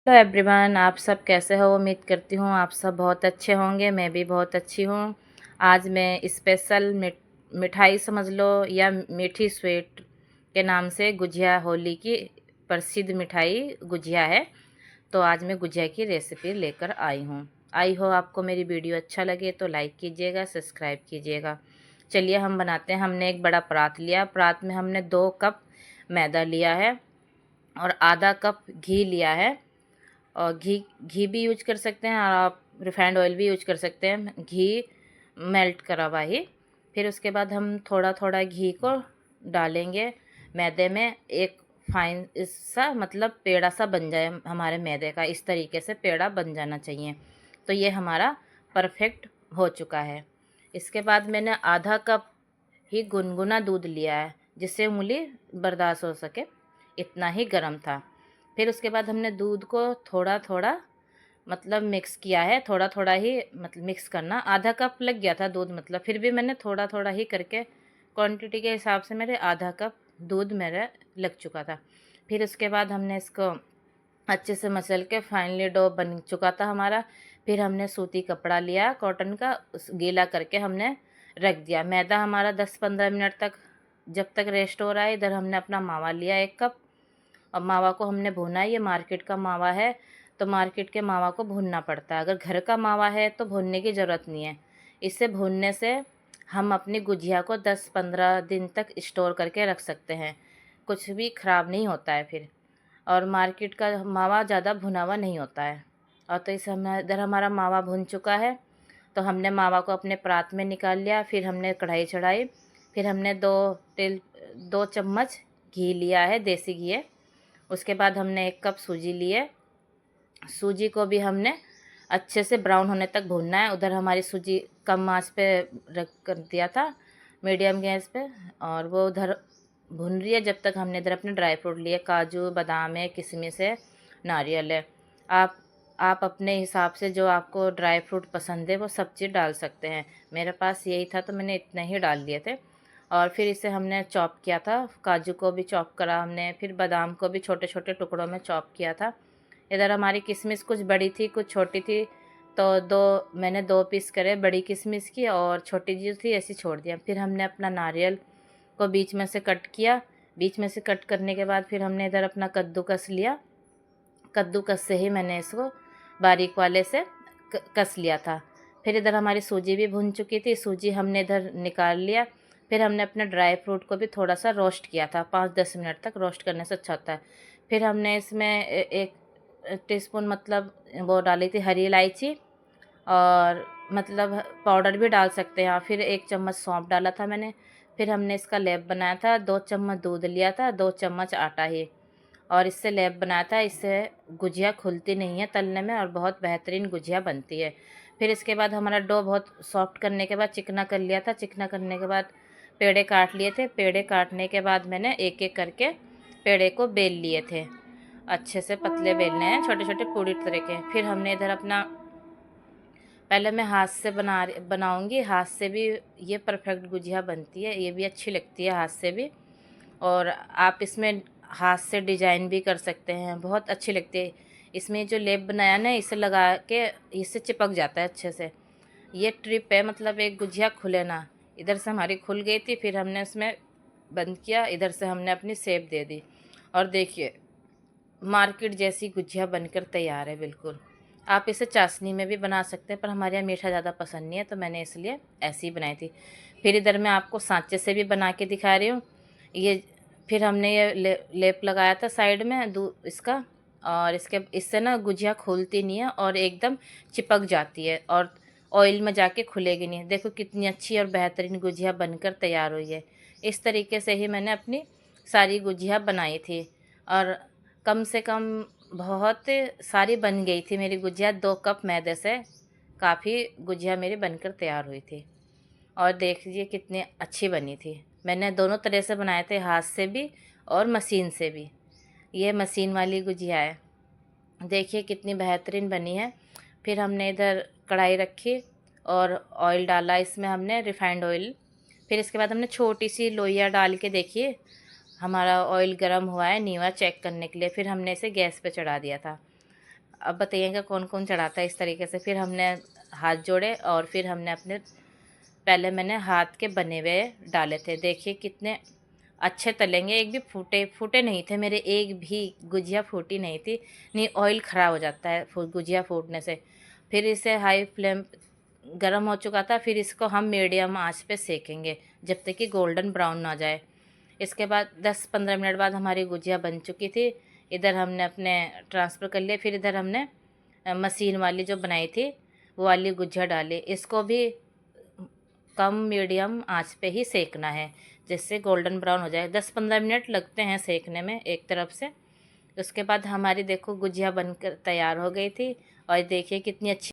Hello everyone, आप सब कैसे हो। उम्मीद करती हूँ आप सब बहुत अच्छे होंगे। मैं भी बहुत अच्छी हूँ। आज मैं स्पेशल मिठाई समझ लो या मीठी स्वीट के नाम से गुजिया, होली की प्रसिद्ध मिठाई गुजिया है। तो आज मैं गुजिया की रेसिपी लेकर आई हूँ। आई हो आपको मेरी वीडियो अच्छा लगे तो लाइक कीजिएगा, सब्सक्राइब कीजिएगा। चलिए हम बनाते हैं। हमने एक बड़ा परात लिया। परात में हमने 2 कप मैदा लिया है और आधा कप घी लिया है। और घी घी भी यूज कर सकते हैं और आप रिफाइंड ऑयल भी यूज कर सकते हैं। घी मेल्ट करा हुआ ही। फिर उसके बाद हम थोड़ा थोड़ा घी को डालेंगे मैदे में। एक फाइन सा मतलब पेड़ा सा बन जाए हमारे मैदे का। इस तरीके से पेड़ा बन जाना चाहिए। तो ये हमारा परफेक्ट हो चुका है। इसके बाद मैंने आधा कप ही गुनगुना दूध लिया है, जिससे उंगली बर्दाश्त हो सके। इतना ही गर्म था। फिर उसके बाद हमने दूध को थोड़ा थोड़ा मतलब मिक्स किया है। थोड़ा थोड़ा ही मतलब मिक्स करना। आधा कप लग गया था दूध, मतलब फिर भी मैंने थोड़ा थोड़ा ही करके क्वांटिटी के हिसाब से मेरे आधा कप दूध मेरा लग चुका था। फिर उसके बाद हमने इसको अच्छे से मसल के फाइनली डो बन चुका था हमारा। फिर हमने सूती कपड़ा लिया कॉटन का, उस गीला करके हमने रख दिया। मैदा हमारा 10-15 मिनट तक जब तक रेस्ट हो रहा है, इधर हमने अपना मावा लिया 1 कप। और मावा को हमने भूना है। ये मार्केट का मावा है, तो मार्केट के मावा को भूनना पड़ता है। अगर घर का मावा है तो भूनने की ज़रूरत नहीं है। इसे भूनने से हम अपनी गुजिया को 10-15 दिन तक स्टोर करके रख सकते हैं। कुछ भी ख़राब नहीं होता है फिर। और मार्केट का मावा ज़्यादा भुना हुआ नहीं होता है। और तो इस समय इधर हमारा मावा भुन चुका है। तो हमने मावा को अपने परात में निकाल लिया। फिर हमने कढ़ाई चढ़ाई। फिर हमने 2 चम्मच घी लिया है, देसी घी है। उसके बाद हमने 1 कप सूजी लिए। सूजी को भी हमने अच्छे से ब्राउन होने तक भूनना है। उधर हमारी सूजी कम आंच पे रख कर दिया था, मीडियम गैस पे। और वो उधर भून रही है जब तक हमने इधर अपने ड्राई फ्रूट लिए। काजू बादाम है, किशमिश है, नारियल है। आप आप अपने हिसाब से जो आपको ड्राई फ्रूट पसंद है वो सब चीज़ डाल सकते हैं। मेरे पास यही था तो मैंने इतने ही डाल दिए थे। और फिर इसे हमने चॉप किया था। काजू को भी चॉप करा हमने। फिर बादाम को भी छोटे छोटे टुकड़ों में चॉप किया था। इधर हमारी किशमिश कुछ बड़ी थी कुछ छोटी थी, तो मैंने 2 पीस करे बड़ी किशमिश की, और छोटी जो थी ऐसी छोड़ दिया। फिर हमने अपना नारियल को बीच में से कट किया। बीच में से कट करने के बाद फिर हमने इधर अपना कद्दूकस लिया। कद्दूकस से ही मैंने इसको बारीक वाले से कस लिया था। फिर इधर हमारी सूजी भी भुन चुकी थी। सूजी हमने इधर निकाल लिया। फिर हमने अपने ड्राई फ्रूट को भी थोड़ा सा रोस्ट किया था। 5-10 मिनट तक रोस्ट करने से अच्छा होता है। फिर हमने इसमें 1 टीस्पून मतलब वो डाली थी हरी इलायची, और मतलब पाउडर भी डाल सकते हैं। फिर 1 चम्मच सौंफ डाला था मैंने। फिर हमने इसका लेप बनाया था। 2 चम्मच दूध लिया था, 2 चम्मच आटा ही, और इससे लेप बनाया था। इससे गुजिया खुलती नहीं है तलने में, और बहुत बेहतरीन गुजिया बनती है। फिर इसके बाद हमारा डो बहुत सॉफ्ट करने के बाद चिकना कर लिया था। चिकना करने के बाद पेड़े काट लिए थे। पेड़े काटने के बाद मैंने एक एक करके पेड़े को बेल लिए थे। अच्छे से पतले बेलने हैं, छोटे छोटे पूड़ी तरह के। फिर हमने इधर अपना, पहले मैं हाथ से बनाऊंगी। हाथ से भी ये परफेक्ट गुजिया बनती है, ये भी अच्छी लगती है हाथ से भी। और आप इसमें हाथ से डिजाइन भी कर सकते हैं, बहुत अच्छी लगती है। इसमें जो लेप बनाया ना, इसे लगा के इससे चिपक जाता है अच्छे से। ये ट्रिप है, मतलब एक गुजिया खुले ना। इधर से हमारी खुल गई थी, फिर हमने इसमें बंद किया। इधर से हमने अपनी शेप दे दी, और देखिए मार्केट जैसी गुजिया बनकर तैयार है बिल्कुल। आप इसे चाशनी में भी बना सकते हैं, पर हमारे यहाँ मीठा ज़्यादा पसंद नहीं है, तो मैंने इसलिए ऐसी ही बनाई थी। फिर इधर मैं आपको सांचे से भी बना के दिखा रही हूँ ये। फिर हमने ये लेप लगाया था साइड में इसका। और इससे ना गुजिया खुलती नहीं है और एकदम चिपक जाती है, और ऑयल में जाके खुलेगी नहीं। देखो कितनी अच्छी और बेहतरीन गुजिया बनकर तैयार हुई है। इस तरीके से ही मैंने अपनी सारी गुजिया बनाई थी। और कम से कम बहुत सारी बन गई थी मेरी गुजिया। 2 कप मैदे से काफ़ी गुजिया मेरी बनकर तैयार हुई थी। और देख लीजिए कितनी अच्छी बनी थी। मैंने दोनों तरह से बनाए थे, हाथ से भी और मशीन से भी। ये मशीन वाली गुजिया है। देखिए कितनी बेहतरीन बनी है। फिर हमने इधर कढ़ाई रखी और ऑयल डाला। इसमें हमने रिफाइंड ऑयल। फिर इसके बाद हमने छोटी सी लोइयाँ डाल के, देखिए हमारा ऑयल गर्म हुआ है नीवा चेक करने के लिए। फिर हमने इसे गैस पे चढ़ा दिया था। अब बताइएगा कौन कौन चढ़ाता है इस तरीके से। फिर हमने हाथ जोड़े और फिर हमने अपने, पहले मैंने हाथ के बने हुए डाले थे। देखिए कितने अच्छे तलेंगे, एक भी फूटे फूटे नहीं थे मेरे, एक भी गुजिया फूटी नहीं थी। नहीं, ऑयल ख़राब हो जाता है गुजिया फूटने से। फिर इसे हाई फ्लेम गरम हो चुका था, फिर इसको हम मीडियम आंच पे सेकेंगे जब तक कि गोल्डन ब्राउन ना जाए। इसके बाद 10-15 मिनट बाद हमारी गुजिया बन चुकी थी। इधर हमने अपने ट्रांसफ़र कर लिया। फिर इधर हमने मशीन वाली जो बनाई थी वो वाली गुजिया डाली। इसको भी कम मीडियम आंच पे ही सेकना है, जिससे गोल्डन ब्राउन हो जाए। 10-15 मिनट लगते हैं सेकने में एक तरफ से। उसके बाद हमारी देखो गुजिया बनकर तैयार हो गई थी। और देखिए कितनी अच्छी